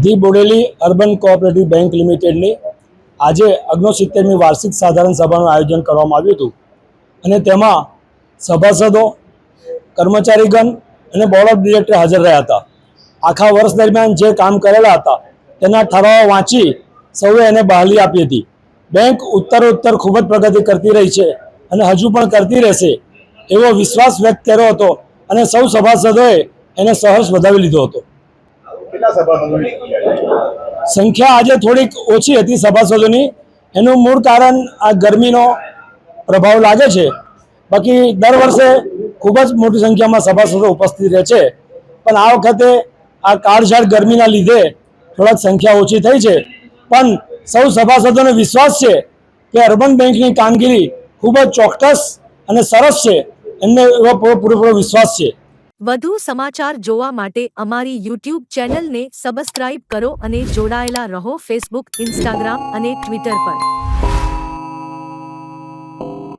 The Bodeli urban cooperative bank લિમિટેડની આજે 69મી વાર્ષિક સાધારણ સભાનું આયોજન કરવામાં આવ્યું હતું અને તેમાં સભાસદો, કર્મચારીગણ અને બોર્ડ ઓફ ડિરેક્ટર હાજર રહ્યા હતા. આખા વર્ષ દરમિયાન જે કામ કરેલા હતા તેના ઠરાવો વાંચી સૌએ એને બહાલી આપી હતી. બેંક ઉત્તરોત્તર ખૂબ જ પ્રગતિ કરતી રહી છે અને હજુ પણ કરતી રહેશે એવો વિશ્વાસ વ્યક્ત કર્યો હતો અને સૌ સભાસદોએ એને સહર્ષ વધાવી લીધો હતો. સંખ્યા આજે થોડીક ઓછી હતી સભાસદોની. એનું મૂળ કારણ આ ગરમીનો પ્રભાવ લાગે છે. બાકી દર વર્ષે ખૂબ જ મોટી સંખ્યામાં સભાસદો ઉપસ્થિત રહે છે, પણ આ વખતે આ કાળઝાળ ગરમીના લીધે થોડાક સંખ્યા ઓછી થઈ છે. પણ સૌ સભાસદોને વિશ્વાસ છે કે અર્બન બેંકની કામગીરી ખૂબ જ ચોક્કસ અને સરસ છે. એમને એવો પૂરેપૂરો વિશ્વાસ છે. વધુ સમાચાર જોવા માટે અમારી YouTube ચેનલને સબસ્ક્રાઇબ કરો અને જોડાયેલા રહો ફેસબુક, ઇન્સ્ટાગ્રામ અને ટ્વિટર પર.